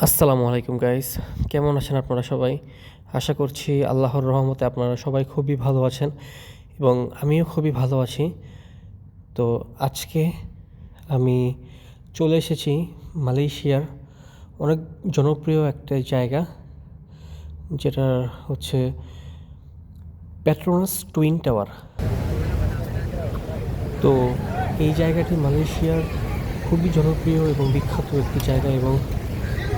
আসসালামু আলাইকুম গাইস, কেমন আছেন আপনারা সবাই? আশা করছি আল্লাহর রহমতে আপনারা সবাই খুবই ভালো আছেন এবং আমিও খুবই ভালো আছি। তো আজকে আমি চলে এসেছি মালয়েশিয়ার অনেক জনপ্রিয় একটা জায়গা, যেটা হচ্ছে পেট্রোনাস টুইন টাওয়ার। তো এই জায়গাটি মালয়েশিয়ার খুবই জনপ্রিয় এবং বিখ্যাত একটি জায়গা এবং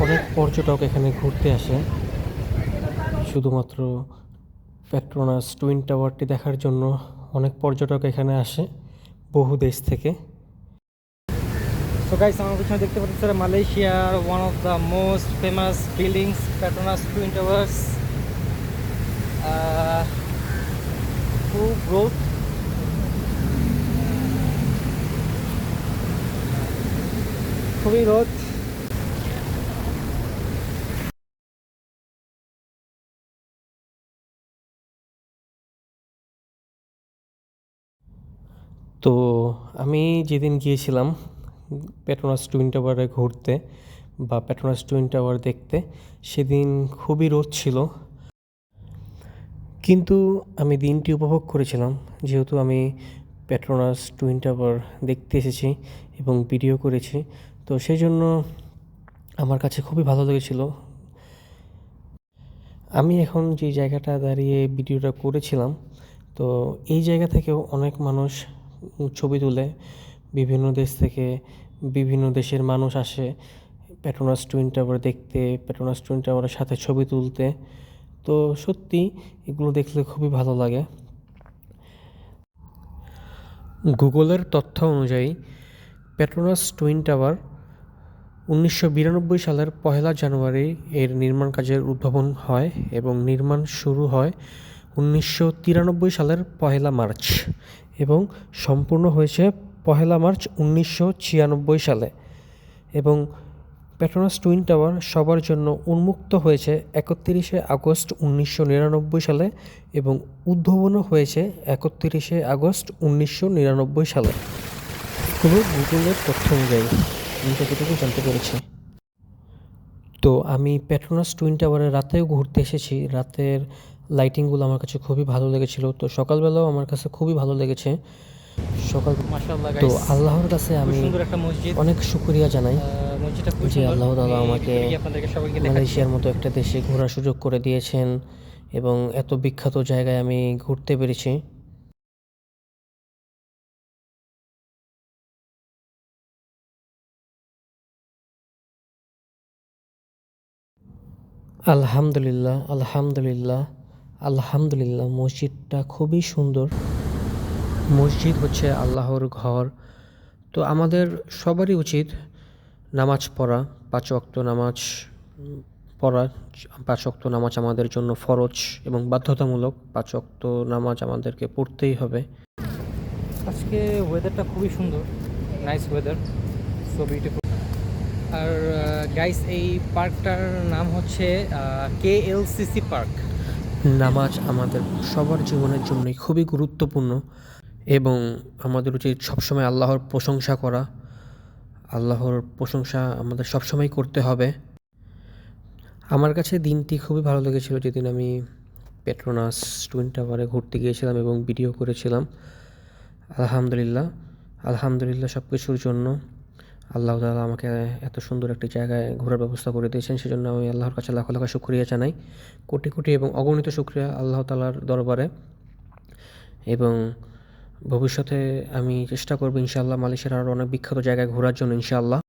অনেক পর্যটক এখানে ঘুরতে আসে শুধুমাত্র পেট্রোনাস টুইন টাওয়ারটি দেখার জন্য। অনেক পর্যটক এখানে আসে বহু দেশ থেকে। সো গাইস, আমার পিছনে দেখতে পাচ্ছেন মালয়েশিয়ার one of the most famous buildings Petronas twin towers. খুব গ্রোথ, খুবই রোদ। তো আমি যেদিন গিয়েছিলাম পেট্রোনাস টুইন টাওয়ারে ঘুরতে বা পেট্রোনাস টুইন টাওয়ার দেখতে, সেদিন খুবই রোদ ছিল, কিন্তু আমি দিনটি উপভোগ করেছিলাম যেহেতু আমি পেট্রোনাস টুইন টাওয়ার দেখতে এসেছি এবং ভিডিও করেছি। তো সেই জন্য আমার কাছে খুবই ভালো লেগেছিল। আমি এখন যে জায়গাটা দাঁড়িয়ে ভিডিওটা করেছিলাম, তো এই জায়গা থেকেও অনেক মানুষ ছবি তুলে। বিভিন্ন দেশ থেকে বিভিন্ন দেশের মানুষ আসে পেট্রোনাস টুইন টাওয়ার দেখতে, পেট্রোনাস টুইন টাওয়ারের সাথে ছবি তুলতে। তো সত্যি এগুলো দেখলে খুবই ভালো লাগে। গুগলের তথ্য অনুযায়ী পেট্রোনাস টুইন টাওয়ার 1992 সালের 1 জানুয়ারি এর নির্মাণ কাজের উদ্ভাবন হয় এবং নির্মাণ শুরু হয় 1993 সালের 1 মার্চ এবং সম্পূর্ণ হয়েছে 1 মার্চ 1996 সালে। এবং পেট্রোনাস টুইন টাওয়ার সবার জন্য উন্মুক্ত হয়েছে 31 আগস্ট 1999 সালে এবং উদ্ভাবনও হয়েছে 31 আগস্ট 1999 সালে। এগুলো গুগলের তথ্য অনুযায়ী আমি যতটুকু জানতে পেরেছি। তো আমি পেট্রোনাস টুইন টাওয়ারে রাতেও ঘুরতে এসেছি। রাতের লাইটিংগুলো আমার কাছে খুবই ভালো লেগেছিল। তো সকালবেলাও আমার কাছে খুবই ভালো লেগেছে। মাশাআল্লাহ তো গাইস, আল্লাহর কাছে খুব আমি সুন্দর একটা মসজিদ। অনেক শুকরিয়া জানাই মসজিদটা খুব যে সুন্দর। আল্লাহ তাআলা আমি আমাকে ভিতরে গিয়ে আপনাদেরকে সবাইকে দেখাচ্ছি। মালয়েশিয়ার মতো একটা দেশে ঘোরার সুযোগ করে দিয়েছেন এবং এত বিখ্যাত জায়গায় আমি ঘুরতে পেরেছি। আলহামদুলিল্লাহ, আলহামদুলিল্লাহ, আলহামদুলিল্লাহ। মসজিদটা খুবই সুন্দর। মসজিদ হচ্ছে আল্লাহর ঘর। তো আমাদের সবারই উচিত নামাজ পড়া, 5 ওয়াক্ত নামাজ পড়া। 5 ওয়াক্ত নামাজ আমাদের জন্য ফরজ এবং বাধ্যতামূলক। 5 ওয়াক্ত নামাজ আমাদেরকে পড়তেই হবে। আজকে ওয়েদারটা খুবই সুন্দর, নাইস ওয়েদার, সো বিউটিফুল। আর গাইস, এই পার্কটার নাম হচ্ছে KLCC পার্ক। নামাজ আমাদের সবার জীবনের জন্যই খুবই গুরুত্বপূর্ণ এবং আমাদের উচিত সবসময় আল্লাহর প্রশংসা করা। আল্লাহর প্রশংসা আমাদের সবসময় করতে হবে। আমার কাছে দিনটি খুবই ভালো লেগেছিল যেদিন আমি পেট্রোনাস টুইন টাওয়ারে ঘুরতে গিয়েছিলাম এবং ভিডিও করেছিলাম। আলহামদুলিল্লাহ, আলহামদুলিল্লাহ সব কিছুর জন্য। আল্লাহ তাআলা আমাকে এত সুন্দর একটি জায়গায় ঘোরার ব্যবস্থা করে দিয়েছেন, সেজন্য আমি আল্লাহর কাছে লাখ লাখ শুকরিয়া জানাই। কোটি কোটি এবং অগণিত শুকরিয়া আল্লাহ তাআলার দরবারে। এবং ভবিষ্যতে আমি চেষ্টা করব ইনশাআল্লাহ মালয়েশিয়ার আরও অনেক বিখ্যাত জায়গায় ঘোরার জন্য ইনশাআল্লাহ।